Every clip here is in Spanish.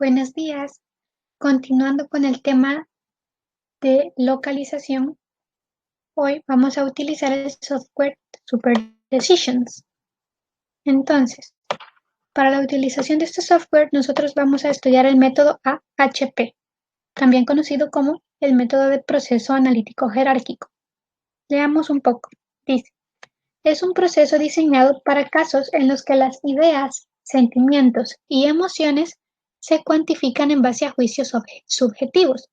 Buenos días. Continuando con el tema de localización, hoy vamos a utilizar el software Super Decisions. Entonces, para la utilización de este software, nosotros vamos a estudiar el método AHP, también conocido como el método de proceso analítico jerárquico. Leamos un poco. Dice, es un proceso diseñado para casos en los que las ideas, sentimientos y emociones se cuantifican en base a juicios subjetivos,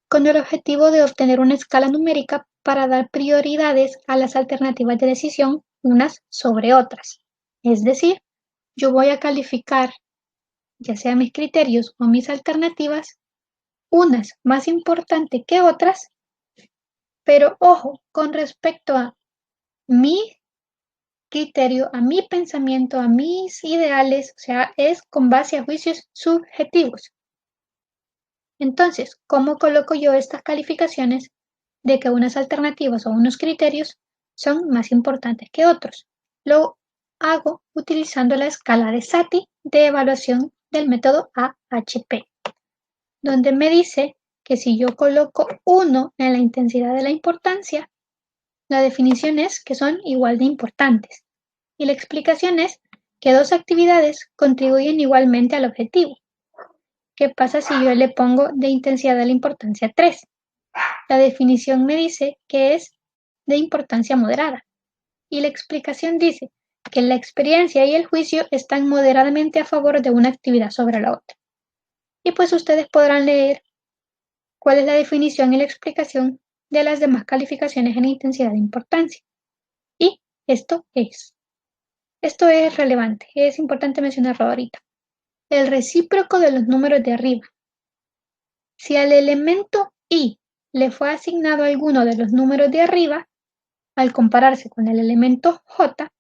con el objetivo de obtener una escala numérica para dar prioridades a las alternativas de decisión unas sobre otras. Es decir, yo voy a calificar, ya sea mis criterios o mis alternativas, unas más importantes que otras, pero ojo, con respecto a mi criterio, a mi pensamiento, a mis ideales, o sea, es con base a juicios subjetivos. Entonces, ¿cómo coloco yo estas calificaciones de que unas alternativas o unos criterios son más importantes que otros? Lo hago utilizando la escala de Sati de evaluación del método AHP, donde me dice que si yo coloco 1 en la intensidad de la importancia, la definición es que son igual de importantes. Y la explicación es que dos actividades contribuyen igualmente al objetivo. ¿Qué pasa si yo le pongo de intensidad de la importancia 3? La definición me dice que es de importancia moderada. Y la explicación dice que la experiencia y el juicio están moderadamente a favor de una actividad sobre la otra. Y pues ustedes podrán leer cuál es la definición y la explicación de las demás calificaciones en intensidad de importancia. Y esto es relevante, es importante mencionarlo ahorita. El recíproco de los números de arriba. Si al elemento I le fue asignado alguno de los números de arriba, al compararse con el elemento J,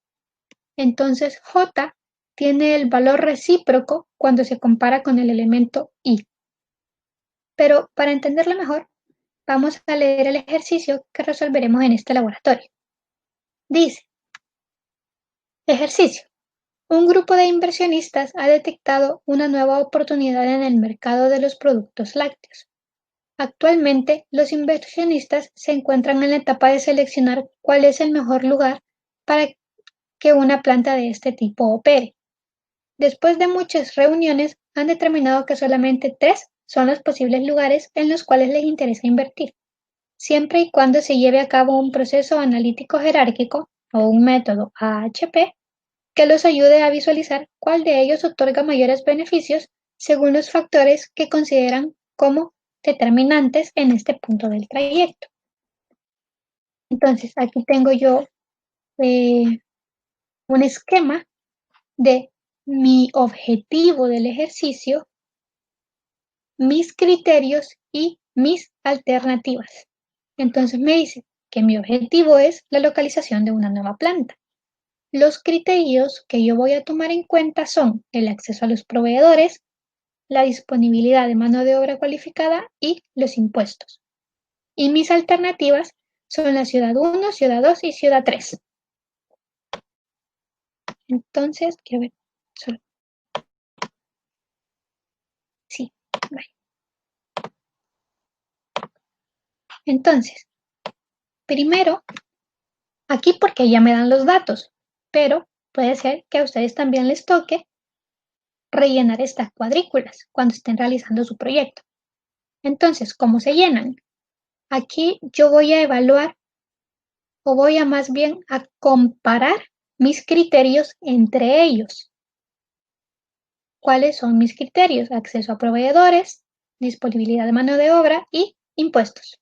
entonces J tiene el valor recíproco cuando se compara con el elemento I. Pero para entenderlo mejor, vamos a leer el ejercicio que resolveremos en este laboratorio. Dice, ejercicio. Un grupo de inversionistas ha detectado una nueva oportunidad en el mercado de los productos lácteos. Actualmente, los inversionistas se encuentran en la etapa de seleccionar cuál es el mejor lugar para que una planta de este tipo opere. Después de muchas reuniones, han determinado que solamente 3 son los posibles lugares en los cuales les interesa invertir, siempre y cuando se lleve a cabo un proceso analítico jerárquico o un método AHP que los ayude a visualizar cuál de ellos otorga mayores beneficios según los factores que consideran como determinantes en este punto del trayecto. Entonces, aquí tengo yo un esquema de mi objetivo del ejercicio, mis criterios y mis alternativas. Entonces me dice que mi objetivo es la localización de una nueva planta. Los criterios que yo voy a tomar en cuenta son el acceso a los proveedores, la disponibilidad de mano de obra cualificada y los impuestos. Y mis alternativas son la ciudad 1, ciudad 2 y ciudad 3. Entonces, quiero ver, solo. Sí, vale. Entonces, primero, aquí porque ya me dan los datos, pero puede ser que a ustedes también les toque rellenar estas cuadrículas cuando estén realizando su proyecto. Entonces, ¿cómo se llenan? Aquí yo voy a evaluar o voy a más bien a comparar mis criterios entre ellos. ¿Cuáles son mis criterios? Acceso a proveedores, disponibilidad de mano de obra y impuestos.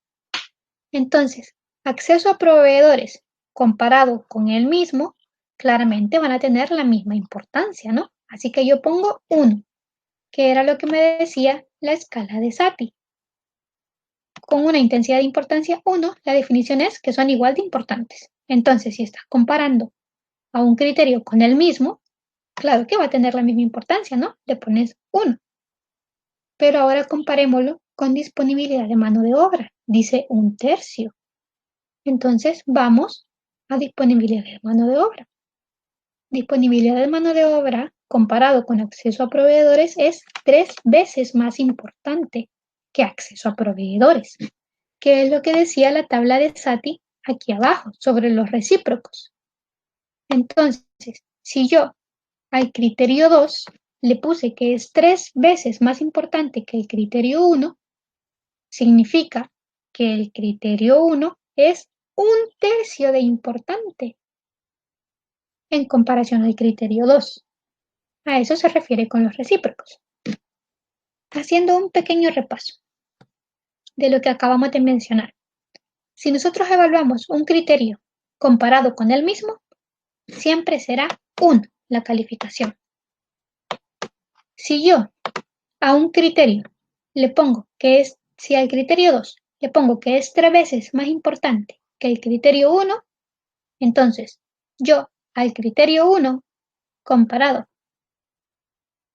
Entonces, acceso a proveedores comparado con el mismo, claramente van a tener la misma importancia, ¿no? Así que yo pongo 1, que era lo que me decía la escala de Sati. Con una intensidad de importancia 1, la definición es que son igual de importantes. Entonces, si estás comparando a un criterio con el mismo, claro que va a tener la misma importancia, ¿no? Le pones 1. Pero ahora comparémoslo con disponibilidad de mano de obra. Dice 1/3. Entonces, vamos a disponibilidad de mano de obra. Disponibilidad de mano de obra comparado con acceso a proveedores es 3 veces más importante que acceso a proveedores, que es lo que decía la tabla de Satie aquí abajo sobre los recíprocos. Entonces, si yo al criterio 2 le puse que es 3 veces más importante que el criterio 1, significa que el criterio 1 es 1/3 de importante en comparación al criterio 2. A eso se refiere con los recíprocos. Haciendo un pequeño repaso de lo que acabamos de mencionar. Si nosotros evaluamos un criterio comparado con el mismo, siempre será 1 la calificación. Si yo a un criterio le pongo que es, si al criterio 2 le pongo que es 3 veces más importante que el criterio 1, entonces yo al criterio 1 comparado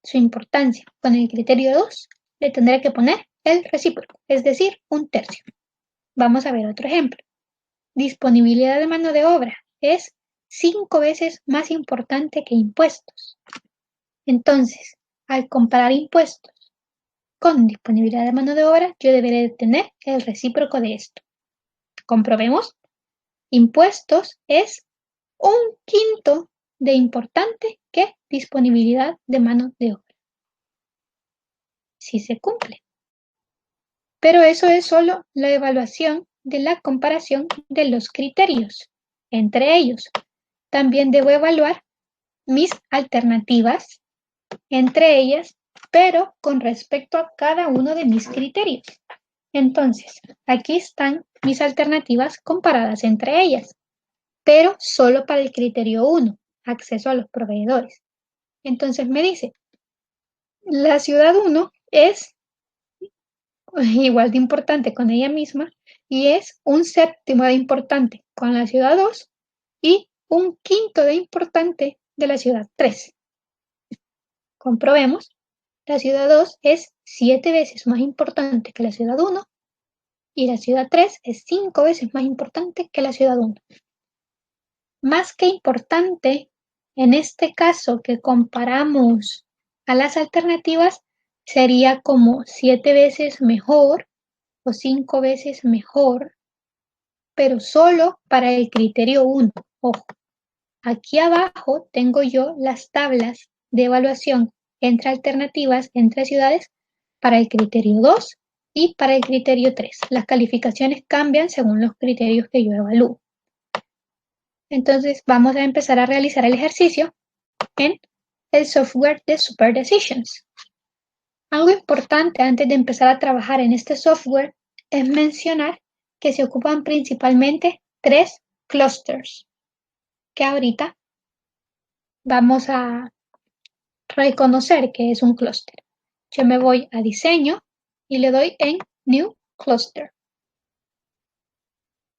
su importancia con el criterio 2 le tendré que poner el recíproco, es decir, 1/3. Vamos a ver otro ejemplo. Disponibilidad de mano de obra es 5 veces más importante que impuestos. Entonces, al comparar impuestos con disponibilidad de mano de obra, yo deberé tener el recíproco de esto. Comprobemos. Impuestos es 1/5 de importante que disponibilidad de mano de obra. Sí se cumple. Pero eso es solo la evaluación de la comparación de los criterios. Entre ellos, también debo evaluar mis alternativas entre ellas, pero con respecto a cada uno de mis criterios. Entonces, aquí están mis alternativas comparadas entre ellas, pero solo para el criterio 1, acceso a los proveedores. Entonces me dice, la ciudad 1 es igual de importante con ella misma y es 1/7 de importante con la ciudad 2 y 1/5 de importante de la ciudad 3. Comprobemos, la ciudad 2 es 7 veces más importante que la ciudad 1 y la ciudad 3 es 5 veces más importante que la ciudad 1. Más que importante, en este caso que comparamos a las alternativas, sería como 7 veces mejor o 5 veces mejor, pero solo para el criterio 1. Ojo, aquí abajo tengo yo las tablas de evaluación entre alternativas, entre ciudades, para el criterio 2 y para el criterio 3. Las calificaciones cambian según los criterios que yo evalúo. Entonces vamos a empezar a realizar el ejercicio en el software de Super Decisions. Algo importante antes de empezar a trabajar en este software es mencionar que se ocupan principalmente 3 clusters, que ahorita vamos a reconocer que es un clúster. Yo me voy a diseño y le doy en New Cluster.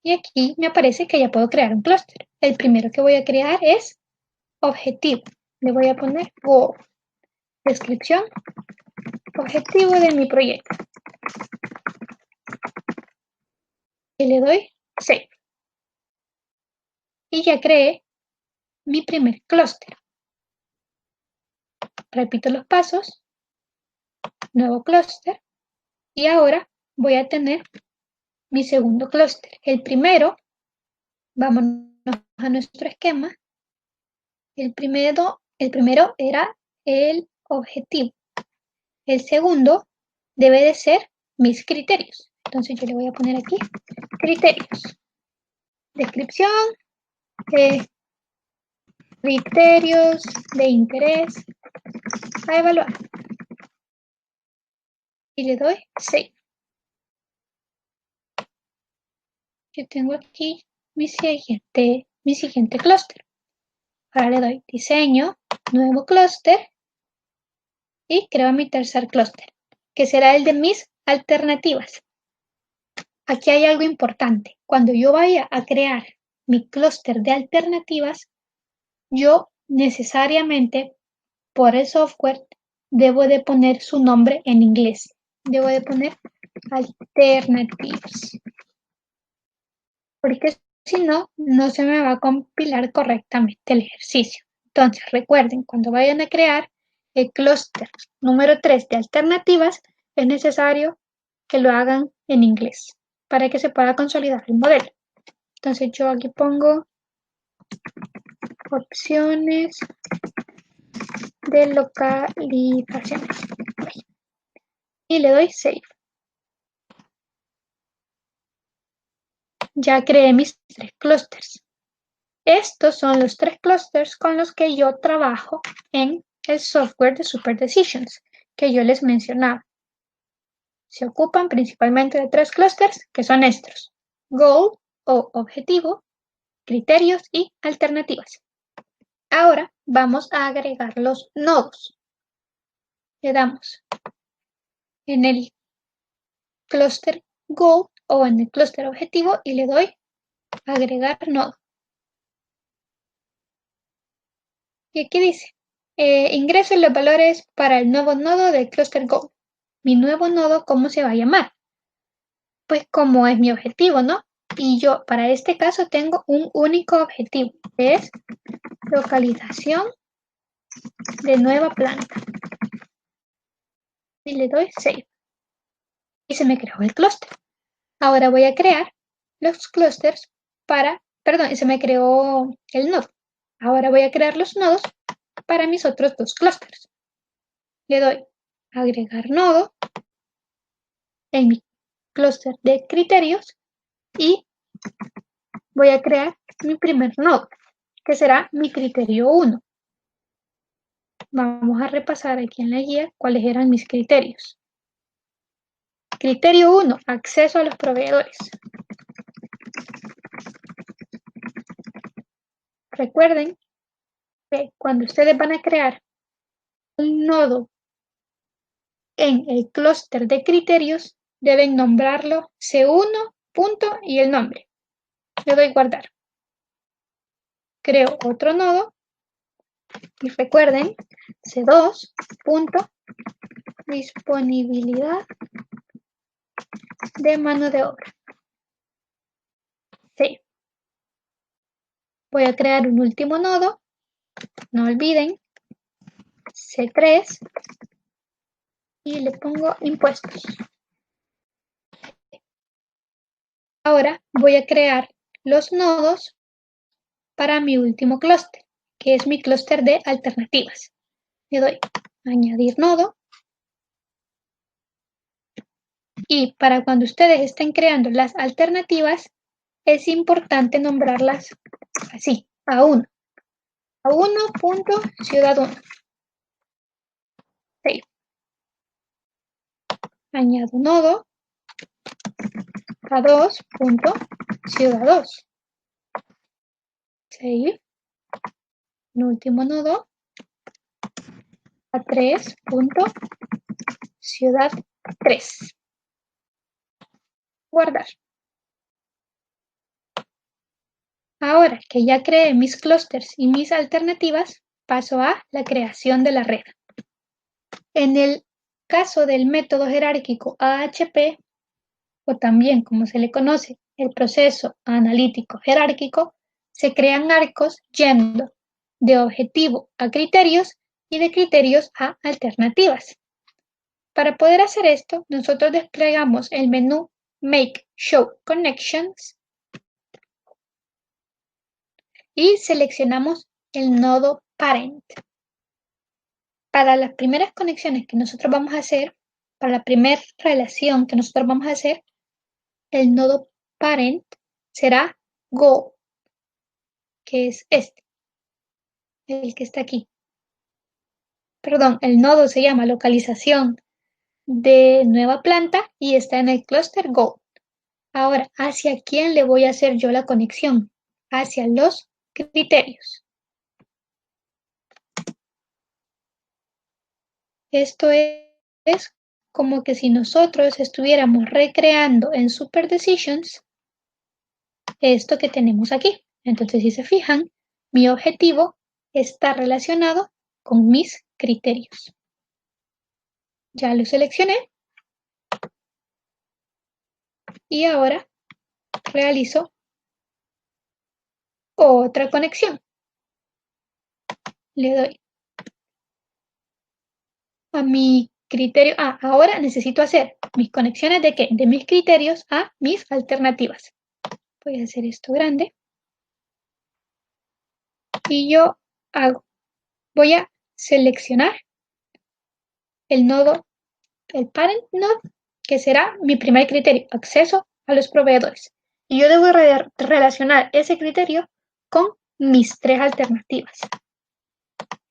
Y aquí me aparece que ya puedo crear un clúster. El primero que voy a crear es objetivo. Le voy a poner goal. Descripción. Objetivo de mi proyecto. Y le doy Save. Y ya creé mi primer clúster. Repito los pasos. Nuevo clúster. Y ahora voy a tener mi segundo clúster. El primero, vámonos a nuestro esquema. El primero era el objetivo. El segundo debe de ser mis criterios. Entonces yo le voy a poner aquí criterios. Descripción, criterios de interés a evaluar. Y le doy Save. Yo tengo aquí mi siguiente clúster. Ahora le doy diseño, nuevo clúster y creo mi tercer clúster, que será el de mis alternativas. Aquí hay algo importante. Cuando yo vaya a crear mi clúster de alternativas, yo necesariamente por el software debo de poner su nombre en inglés. Debo de poner alternatives. Porque si no, no se me va a compilar correctamente el ejercicio. Entonces, recuerden, cuando vayan a crear el clúster número 3 de alternativas, es necesario que lo hagan en inglés para que se pueda consolidar el modelo. Entonces, yo aquí pongo opciones de localizaciones y le doy Save. Ya creé mis 3 clústeres. Estos son los 3 clústeres con los que yo trabajo en el software de Super Decisions que yo les mencionaba. Se ocupan principalmente de 3 clústeres que son estos: Goal o objetivo, criterios y alternativas. Ahora vamos a agregar los nodos. Le damos en el clúster Goal o en el clúster objetivo y le doy agregar nodo. Y aquí dice, ingreso los valores para el nuevo nodo del clúster Goal. Mi nuevo nodo, ¿cómo se va a llamar? Pues como es mi objetivo, ¿no? Y yo para este caso tengo un único objetivo, que es localización de nueva planta. Y le doy Save. Y se me creó el clúster. Ahora voy a crear los clústeres y se me creó el nodo. Ahora voy a crear los nodos para mis otros 2 clústeres. Le doy agregar nodo en mi clúster de criterios y voy a crear mi primer nodo, que será mi criterio 1. Vamos a repasar aquí en la guía cuáles eran mis criterios. Criterio 1, acceso a los proveedores. Recuerden que cuando ustedes van a crear un nodo en el clúster de criterios, deben nombrarlo C1, punto y el nombre. Le doy guardar. Creo otro nodo y recuerden C2, punto, disponibilidad de mano de obra. Sí. Voy a crear un último nodo, no olviden, C3 y le pongo impuestos. Ahora voy a crear los nodos para mi último clúster, que es mi clúster de alternativas. Le doy añadir nodo. Y para cuando ustedes estén creando las alternativas, es importante nombrarlas así, A1. A1, ciudad 1. Save. Añado nodo. A2, ciudad 2. Save. Un último nodo. A3, ciudad 3. Guardar. Ahora que ya creé mis clústeres y mis alternativas, paso a la creación de la red. En el caso del método jerárquico AHP, o también como se le conoce, el proceso analítico jerárquico, se crean arcos yendo de objetivo a criterios y de criterios a alternativas. Para poder hacer esto, nosotros desplegamos el menú Make Show Connections y seleccionamos el nodo Parent. Para las primeras conexiones que nosotros vamos a hacer, para la primera relación que nosotros vamos a hacer, el nodo Parent será Go, que es este, el que está aquí. Perdón, el nodo se llama localización de nueva planta y está en el clúster Go. Ahora, ¿hacia quién le voy a hacer yo la conexión? Hacia los criterios. Esto es como que si nosotros estuviéramos recreando en Super Decisions esto que tenemos aquí. Entonces, si se fijan, mi objetivo está relacionado con mis criterios. Ya lo seleccioné y ahora realizo otra conexión. le doy a mi criterio. Ahora necesito hacer mis conexiones de qué? De mis criterios a mis alternativas. Voy a hacer esto grande. Y yo voy a seleccionar el nodo, el parent node, que será mi primer criterio, acceso a los proveedores. Y yo debo relacionar ese criterio con mis 3 alternativas.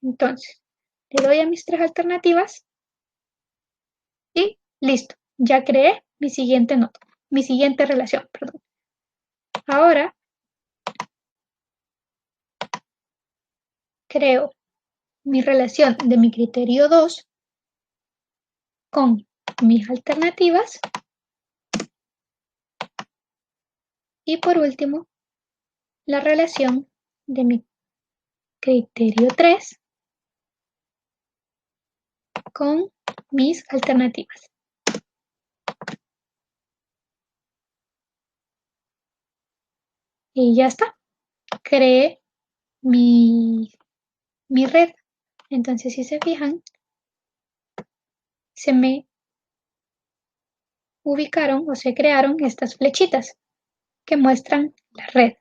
Entonces, le doy a mis 3 alternativas y listo. Ya creé mi siguiente nodo, mi siguiente relación, perdón. Ahora creo mi relación de mi criterio 2 con mis alternativas. Y por último, la relación de mi criterio 3 con mis alternativas. Y ya está. Creé mi red. Entonces, si se fijan, se me ubicaron o se crearon estas flechitas que muestran la red.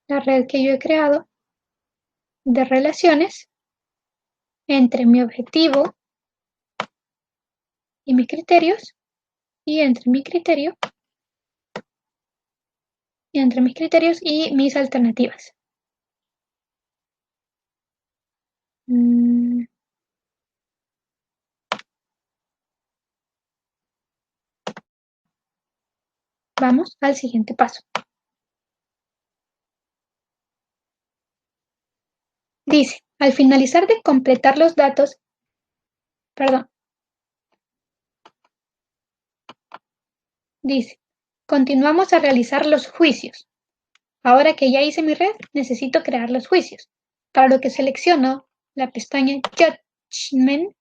La red que yo he creado de relaciones entre mi objetivo y mis criterios y entre mi criterio y entre mis criterios y mis alternativas. Vamos al siguiente paso. Dice, al finalizar de completar los datos, perdón, dice, continuamos a realizar los juicios. Ahora que ya hice mi red, necesito crear los juicios, para lo que selecciono la pestaña Judgment.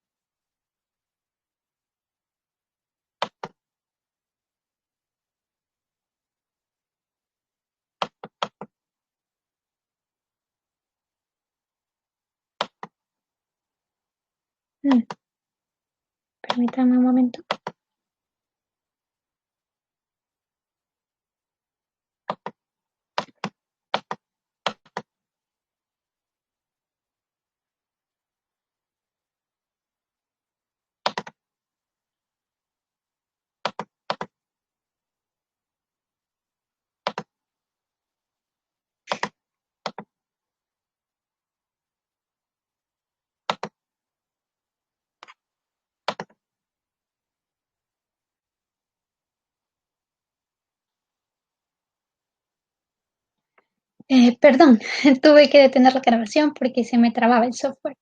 Permítanme un momento. Perdón, tuve que detener la grabación porque se me trababa el software.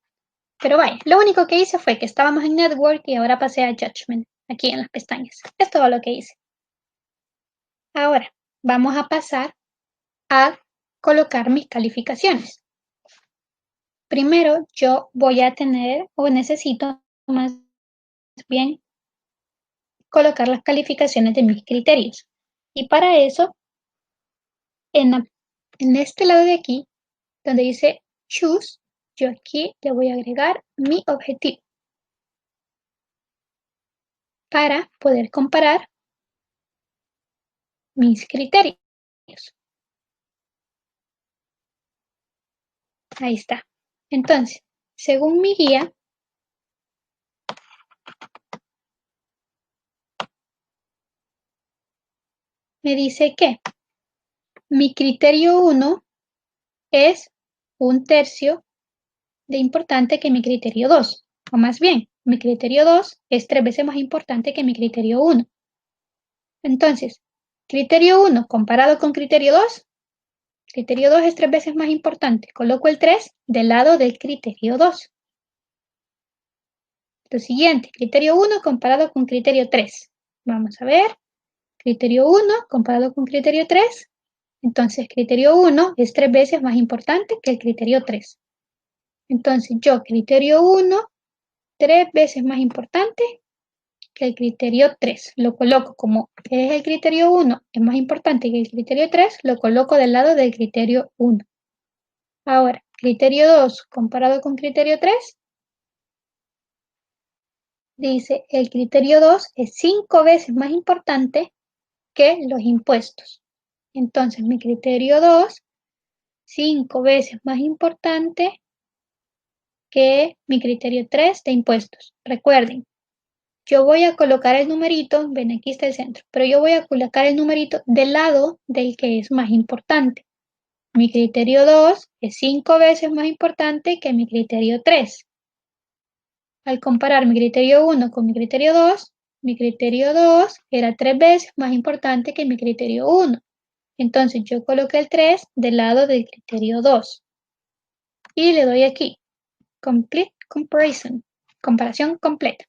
Pero vaya, lo único que hice fue que estábamos en Network y ahora pasé a Judgment, aquí en las pestañas. Es todo lo que hice. Ahora, vamos a pasar a colocar mis calificaciones. Primero, yo voy a tener, o necesito más bien, colocar las calificaciones de mis criterios. Y para eso, en este lado de aquí, donde dice Choose, yo aquí le voy a agregar mi objetivo para poder comparar mis criterios. Ahí está. Entonces, según mi guía, me dice que mi criterio 1 es 1/3 de importante que mi criterio 2. O más bien, mi criterio 2 es 3 veces más importante que mi criterio 1. Entonces, criterio 1 comparado con criterio 2, criterio 2 es 3 veces más importante. Coloco el 3 del lado del criterio 2. Lo siguiente, criterio 1 comparado con criterio 3. Vamos a ver. Criterio 1 comparado con criterio 3. Entonces, criterio 1 es 3 veces más importante que el criterio 3. Entonces, yo, criterio 1, 3 veces más importante que el criterio 3. Lo coloco como es el criterio 1, es más importante que el criterio 3, lo coloco del lado del criterio 1. Ahora, criterio 2 comparado con criterio 3, dice el criterio 2 es 5 veces más importante que los impuestos. Entonces, mi criterio 2, 5 veces más importante que mi criterio 3 de impuestos. Recuerden, yo voy a colocar el numerito, ven aquí está el centro, pero yo voy a colocar el numerito del lado del que es más importante. Mi criterio 2 es 5 veces más importante que mi criterio 3. Al comparar mi criterio 1 con mi criterio 2, mi criterio 2 era 3 veces más importante que mi criterio 1. Entonces yo coloqué el 3 del lado del criterio 2. Y le doy aquí, Complete Comparison, comparación completa.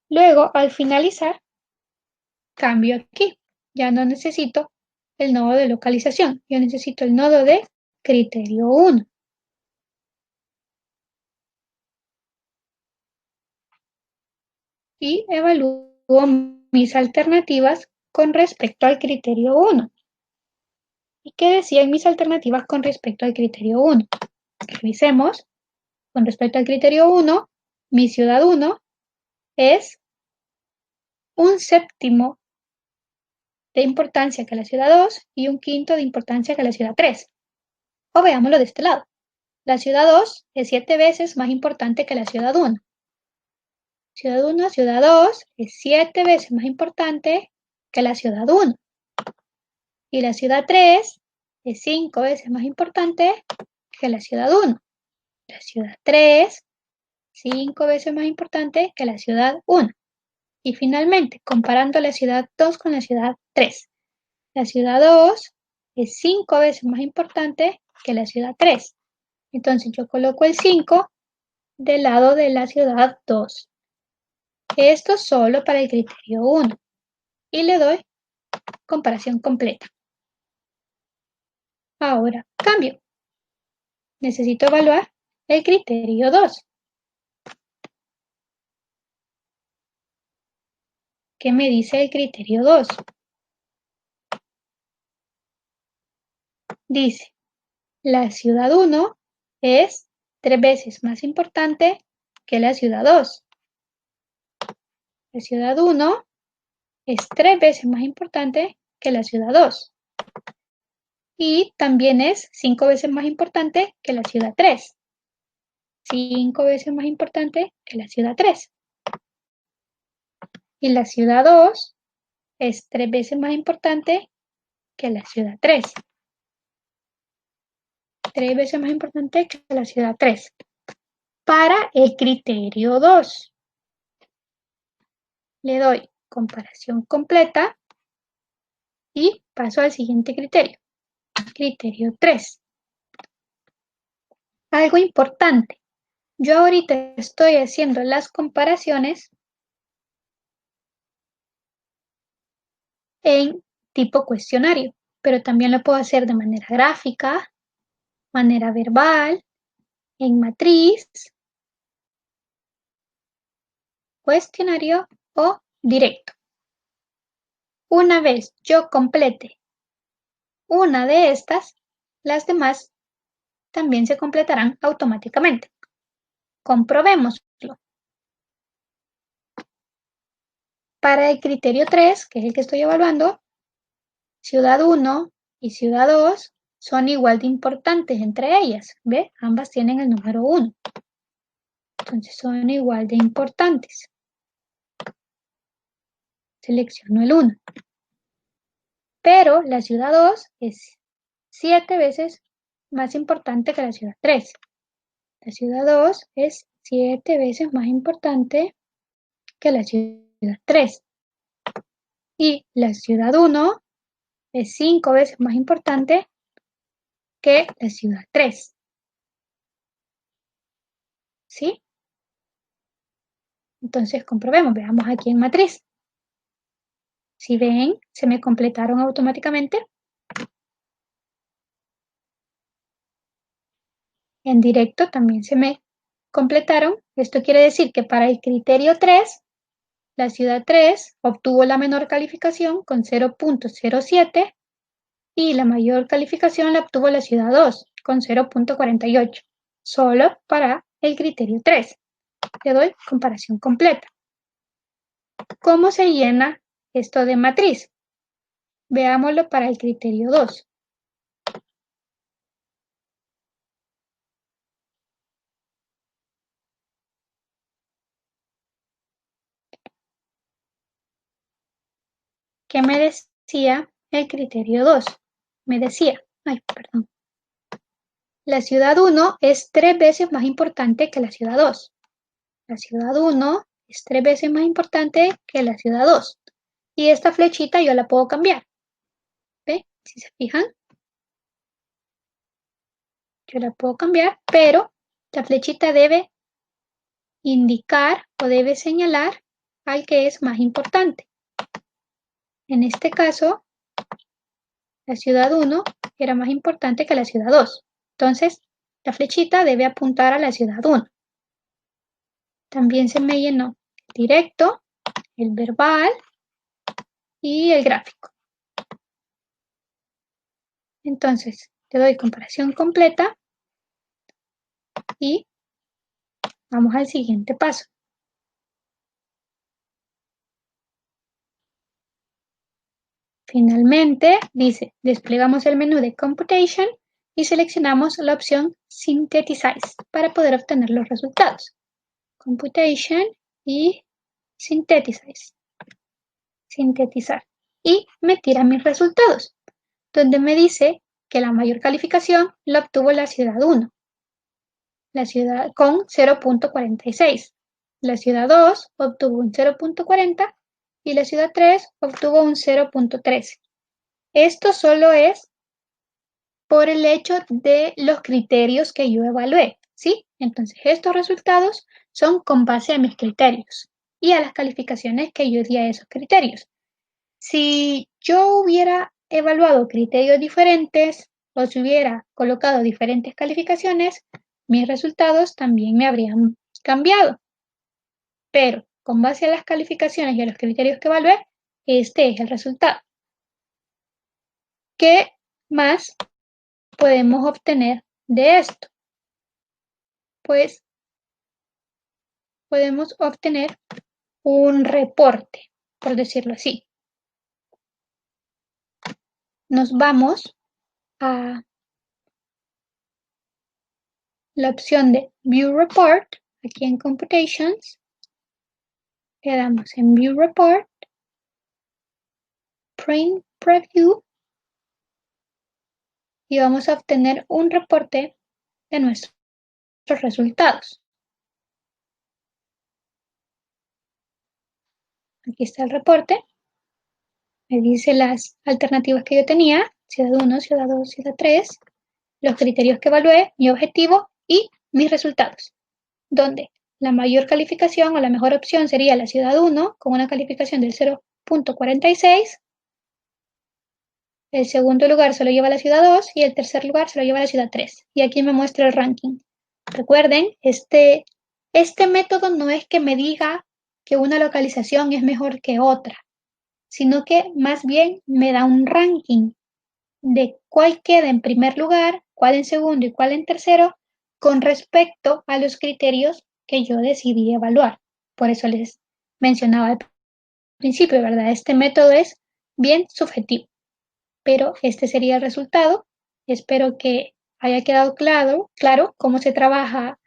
Luego, al finalizar, cambio aquí. Ya no necesito el nodo de localización, yo necesito el nodo de criterio 1. Y evalúo mis alternativas con respecto al criterio 1. ¿Y qué decían mis alternativas con respecto al criterio 1? Revisemos. Con respecto al criterio 1, mi ciudad 1 es un séptimo de importancia que la ciudad 2 y un quinto de importancia que la ciudad 3. O veámoslo de este lado. La ciudad 2 es 7 veces más importante que la ciudad 1. Ciudad 1, ciudad 2 es 7 veces más importante que la ciudad 1. Y la ciudad 3 es 5 veces más importante que la ciudad 1. La ciudad 3, 5 veces más importante que la ciudad 1. Y finalmente, comparando la ciudad 2 con la ciudad 3. La ciudad 2 es 5 veces más importante que la ciudad 3. Entonces yo coloco el 5 del lado de la ciudad 2. Esto solo para el criterio 1. Y le doy comparación completa. Ahora cambio. Necesito evaluar el criterio 2. ¿Qué me dice el criterio 2? Dice, la ciudad 1 es 3 veces más importante que la ciudad 2. La ciudad 1 es 3 veces más importante que la ciudad 2. Y también es 5 veces más importante que la ciudad 3. 5 veces más importante que la ciudad 3. Y la ciudad 2 es 3 veces más importante que la ciudad 3. 3 veces más importante que la ciudad 3. Para el criterio 2, le doy comparación completa y paso al siguiente criterio. Criterio 3. Algo importante. Yo ahorita estoy haciendo las comparaciones en tipo cuestionario, pero también lo puedo hacer de manera gráfica, manera verbal, en matriz, cuestionario o directo. Una vez yo complete una de estas, las demás también se completarán automáticamente. Comprobémoslo. Para el criterio 3, que es el que estoy evaluando, ciudad 1 y ciudad 2 son igual de importantes entre ellas. ¿Ve? Ambas tienen el número 1. Entonces son igual de importantes. Selecciono el 1. Pero la ciudad 2 es 7 veces más importante que la ciudad 3. La ciudad 2 es 7 veces más importante que la ciudad 3. Y la ciudad 1 es 5 veces más importante que la ciudad 3. ¿Sí? Entonces comprobemos, veamos aquí en matriz. Si ven, se me completaron automáticamente. En directo también se me completaron. Esto quiere decir que para el criterio 3, la ciudad 3 obtuvo la menor calificación con 0.07 y la mayor calificación la obtuvo la ciudad 2 con 0.48, solo para el criterio 3. Le doy comparación completa. ¿Cómo se llena esto de matriz? Veámoslo para el criterio 2. ¿Qué me decía el criterio 2? Me decía, la ciudad 1 es 3 veces más importante que la ciudad 2. La ciudad 1 es 3 veces más importante que la ciudad 2. Y esta flechita yo la puedo cambiar. ¿Ve? Si se fijan, yo la puedo cambiar, pero la flechita debe indicar o debe señalar al que es más importante. En este caso, la ciudad 1 era más importante que la ciudad 2. Entonces, la flechita debe apuntar a la ciudad 1. También se me llenó el directo, el verbal y el gráfico. Entonces, te doy comparación completa y vamos al siguiente paso. Finalmente, dice, desplegamos el menú de Computation y seleccionamos la opción Synthesize para poder obtener los resultados. Computation y Synthesize. Sintetizar. Y me tira mis resultados, donde me dice que la mayor calificación la obtuvo la ciudad 1, la ciudad con 0.46. La ciudad 2 obtuvo un 0.40 y la ciudad 3 obtuvo un 0.13. Esto solo es por el hecho de los criterios que yo evalué, ¿sí? Entonces, estos resultados son con base a mis criterios y a las calificaciones que yo di a esos criterios. Si yo hubiera evaluado criterios diferentes o si hubiera colocado diferentes calificaciones, mis resultados también me habrían cambiado. Pero con base a las calificaciones y a los criterios que evalué, este es el resultado. ¿Qué más podemos obtener de esto? Pues podemos obtener un reporte, por decirlo así. Nos vamos a la opción de View Report, aquí en Computations. Le damos en View Report, Print Preview y vamos a obtener un reporte de nuestros resultados. Aquí está el reporte. Me dice las alternativas que yo tenía, ciudad 1, ciudad 2, ciudad 3, los criterios que evalué, mi objetivo y mis resultados, donde la mayor calificación o la mejor opción sería la ciudad 1 con una calificación del 0.46, el segundo lugar se lo lleva la ciudad 2 y el tercer lugar se lo lleva la ciudad 3. Y aquí me muestra el ranking. Recuerden, este método no es que me diga que una localización es mejor que otra, sino que más bien me da un ranking de cuál queda en primer lugar, cuál en segundo y cuál en tercero, con respecto a los criterios que yo decidí evaluar. Por eso les mencionaba al principio, ¿verdad? Este método es bien subjetivo, pero este sería el resultado. Espero que haya quedado claro cómo se trabaja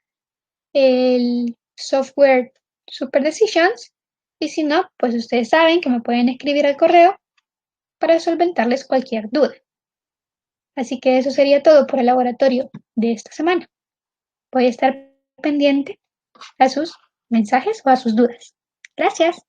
el software Super Decisions, y si no, pues ustedes saben que me pueden escribir al correo para solventarles cualquier duda. Así que eso sería todo por el laboratorio de esta semana. Voy a estar pendiente a sus mensajes o a sus dudas. Gracias.